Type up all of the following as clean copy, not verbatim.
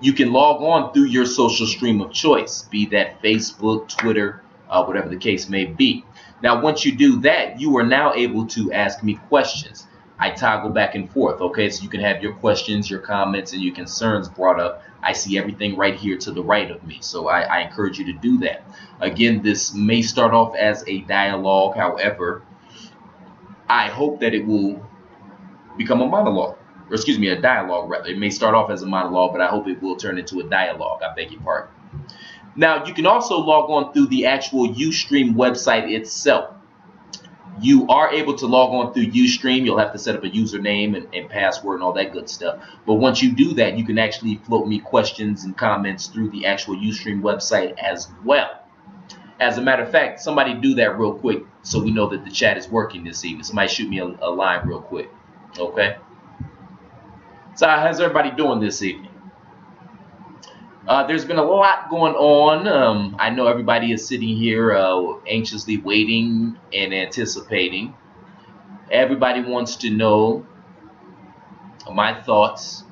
You can log on through your social stream of choice, be that Facebook, Twitter, whatever the case may be. Now, once you do that, you are now able to ask me questions. I toggle back and forth, okay? So you can have your questions, your comments, and your concerns brought up. I see everything right here to the right of me. So I encourage you to do that. Again, this may start off as a dialogue. However, I hope that it will become a monologue, or excuse me, a dialogue rather. It may start off as a monologue, but I hope it will turn into a dialogue. I beg your pardon. Now, you can also log on through the actual Ustream website itself. You are able to log on through Ustream. You'll have to set up a username and password and all that good stuff. But once you do that, you can actually float me questions and comments through the actual Ustream website as well. As a matter of fact, somebody do that real quick so we know that the chat is working this evening. Somebody shoot me a line real quick. Okay. So how's everybody doing this evening? There's been a lot going on. I know everybody is sitting here anxiously waiting and anticipating. Everybody wants to know my thoughts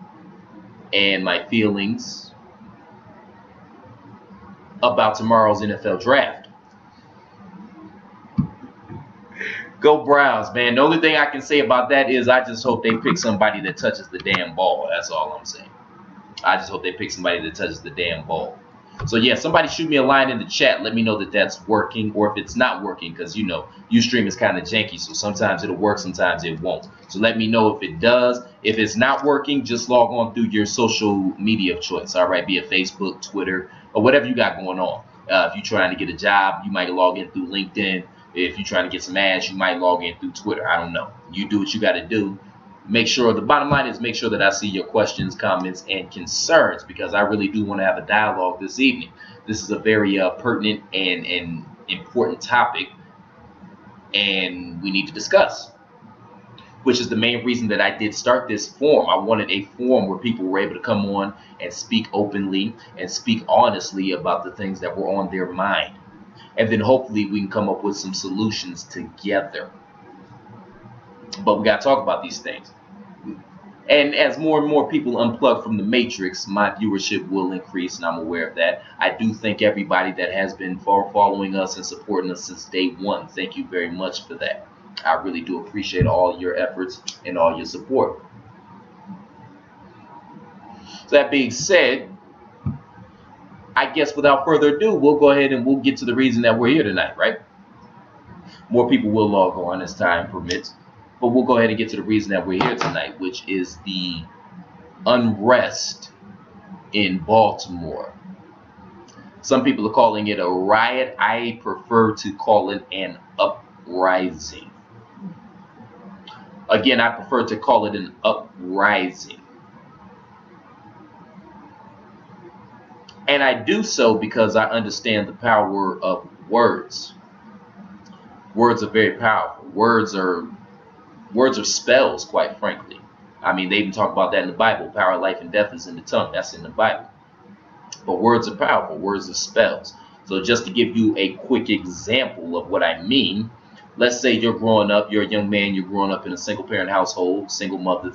and my feelings about tomorrow's NFL draft. Go Browns, man. The only thing I can say about that is I just hope they pick somebody that touches the damn ball. That's all I'm saying. I just hope they pick somebody that touches the damn ball. So yeah, somebody shoot me a line in the chat. Let me know that that's working, or if it's not working, because you know Ustream is kind of janky. So sometimes it'll work, sometimes it won't. So let me know if it does. If it's not working, just log on through your social media of choice. All right, be it Facebook, Twitter, or whatever you got going on. If you're trying to get a job, you might log in through LinkedIn. If you're trying to get some ads, you might log in through Twitter. I don't know. You do what you got to do. Make sure, the bottom line is make sure that I see your questions, comments, and concerns, because I really do want to have a dialogue this evening. This is a very pertinent and important topic, and we need to discuss, which is the main reason that I did start this forum. I wanted a forum where people were able to come on and speak openly and speak honestly about the things that were on their mind. And then hopefully we can come up with some solutions together. But we got to talk about these things. And as more and more people unplug from the matrix, my viewership will increase, and I'm aware of that. I do thank everybody that has been following us and supporting us since day one. Thank you very much for that. I really do appreciate all your efforts and all your support. So that being said, I guess without further ado, we'll go ahead and we'll get to the reason that we're here tonight, right? More people will log on as time permits. But we'll go ahead and get to the reason that we're here tonight, which is the unrest in Baltimore. Some people are calling it a riot. I prefer to call it an uprising. Again, I prefer to call it an uprising. And I do so because I understand the power of words. Words are very powerful. Words are spells, quite frankly. I mean, they even talk about that in the Bible. Power of life and death is in the tongue. That's in the Bible. But words are powerful. Words are spells. So just to give you a quick example of what I mean, let's say you're growing up, you're a young man, you're growing up in a single parent household, single mother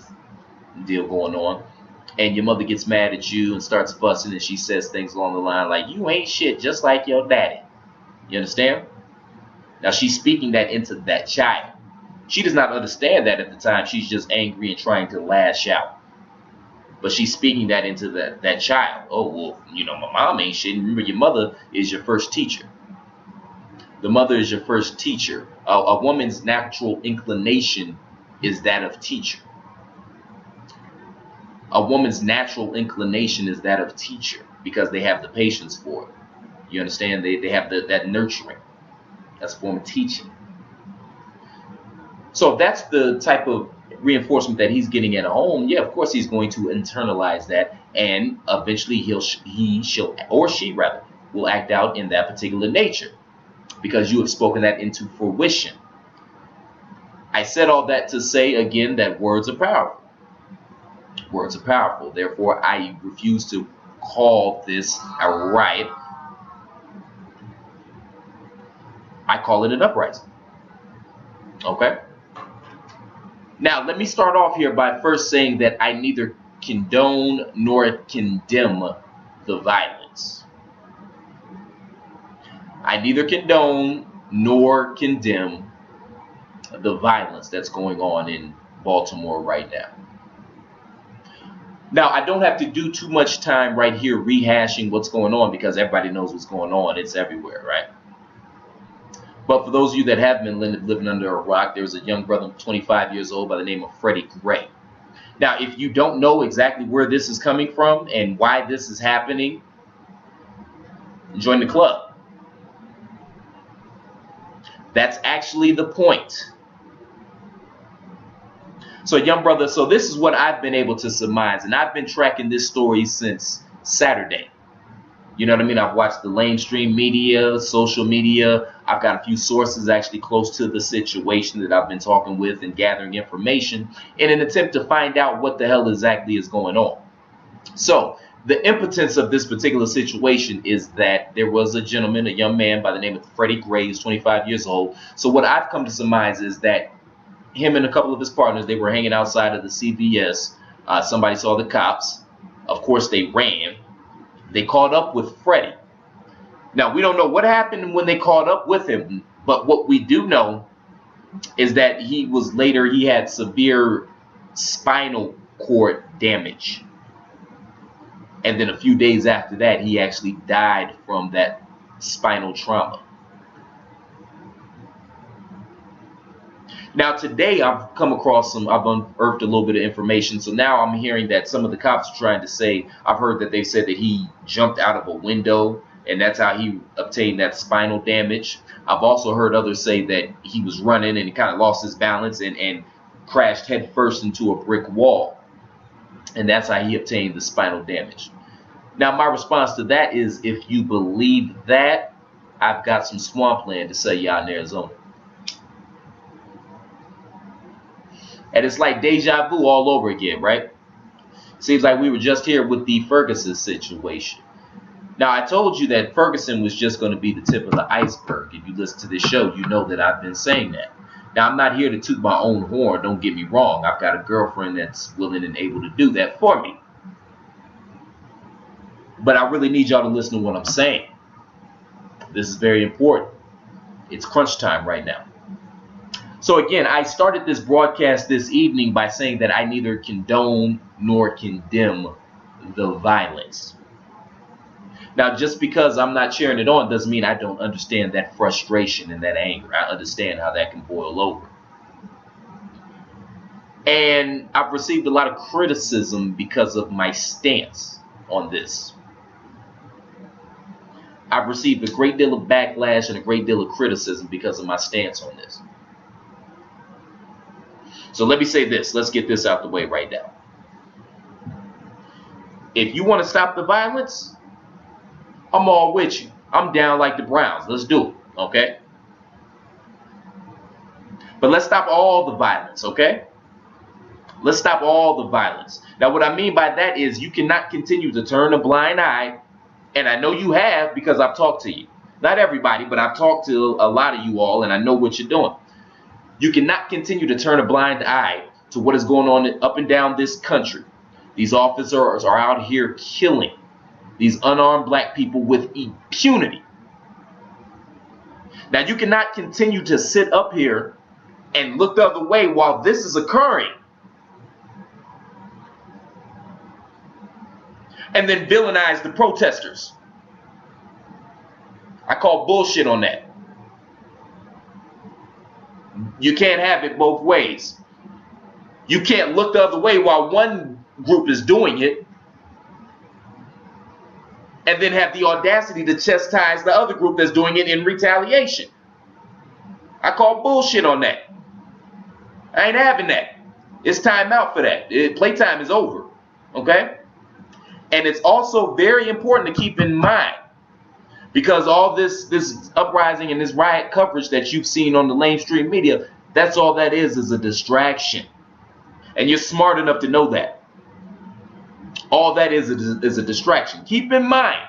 deal going on, and your mother gets mad at you and starts fussing, and she says things along the line like, you ain't shit just like your daddy. You understand? Now she's speaking that into that child. She does not understand that at the time. She's just angry and trying to lash out. But she's speaking that into that child. Oh, well, you know, my mom ain't shit. Remember, your mother is your first teacher. The mother is your first teacher. A woman's natural inclination is that of teacher. A woman's natural inclination is that of teacher because they have the patience for it. You understand? They have that nurturing. That's a form of teaching. So if that's the type of reinforcement that he's getting at home, yeah, of course he's going to internalize that, and eventually she'll will act out in that particular nature because you have spoken that into fruition. I said all that to say again that words are powerful. Words are powerful. Therefore, I refuse to call this a riot. I call it an uprising. Okay? Now, let me start off here by first saying that I neither condone nor condemn the violence. I neither condone nor condemn the violence that's going on in Baltimore right now. Now, I don't have to do too much time right here rehashing what's going on because everybody knows what's going on. It's everywhere, right? But for those of you that have been living under a rock, there's a young brother, 25 years old, by the name of Freddie Gray. Now, if you don't know exactly where this is coming from and why this is happening, join the club. That's actually the point. So, young brother, so this is what I've been able to surmise, and I've been tracking this story since Saturday. You know what I mean? I've watched the mainstream media, social media. I've got a few sources actually close to the situation that I've been talking with and gathering information in an attempt to find out what the hell exactly is going on. So, the impotence of this particular situation is that there was a gentleman, a young man by the name of Freddie Gray, who's 25 years old. So what I've come to surmise is that him and a couple of his partners, they were hanging outside of the CVS. Somebody saw the cops. Of course, they ran. They caught up with Freddie. Now, we don't know what happened when they caught up with him, but what we do know is that he had severe spinal cord damage. And then a few days after that, he actually died from that spinal trauma. Now today I've unearthed a little bit of information. So now I'm hearing that some of the cops are trying to say, I've heard that they said that he jumped out of a window and that's how he obtained that spinal damage. I've also heard others say that he was running and he kind of lost his balance and crashed headfirst into a brick wall. And that's how he obtained the spinal damage. Now my response to that is, if you believe that, I've got some swampland to sell you out in Arizona. And it's like deja vu all over again, right? Seems like we were just here with the Ferguson situation. Now, I told you that Ferguson was just going to be the tip of the iceberg. If you listen to this show, you know that I've been saying that. Now, I'm not here to toot my own horn. Don't get me wrong. I've got a girlfriend that's willing and able to do that for me. But I really need y'all to listen to what I'm saying. This is very important. It's crunch time right now. So again, I started this broadcast this evening by saying that I neither condone nor condemn the violence. Now, just because I'm not cheering it on doesn't mean I don't understand that frustration and that anger. I understand how that can boil over. And I've received a lot of criticism because of my stance on this. I've received a great deal of backlash and a great deal of criticism because of my stance on this. So let me say this. Let's get this out the way right now. If you want to stop the violence, I'm all with you. I'm down like the Browns. Let's do it, okay? But let's stop all the violence, okay? Let's stop all the violence. Now, what I mean by that is you cannot continue to turn a blind eye, and I know you have because I've talked to you. Not everybody, but I've talked to a lot of you all, and I know what you're doing. You cannot continue to turn a blind eye to what is going on up and down this country. These officers are out here killing these unarmed black people with impunity. Now, you cannot continue to sit up here and look the other way while this is occurring and then villainize the protesters. I call bullshit on that. You can't have it both ways. You can't look the other way while one group is doing it and then have the audacity to chastise the other group that's doing it in retaliation. I call bullshit on that. I ain't having that. It's time out for that. Playtime is over. Okay? And it's also very important to keep in mind, because all this uprising and this riot coverage that you've seen on the mainstream media, that's all that is a distraction. And you're smart enough to know that. All that is a distraction. Keep in mind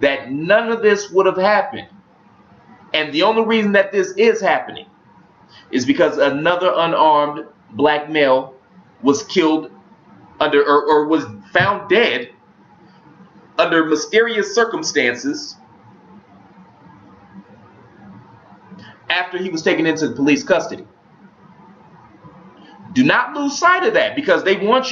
that none of this would have happened. And the only reason that this is happening is because another unarmed black male was killed or was found dead under mysterious circumstances after he was taken into police custody. Do not lose sight of that, because they want you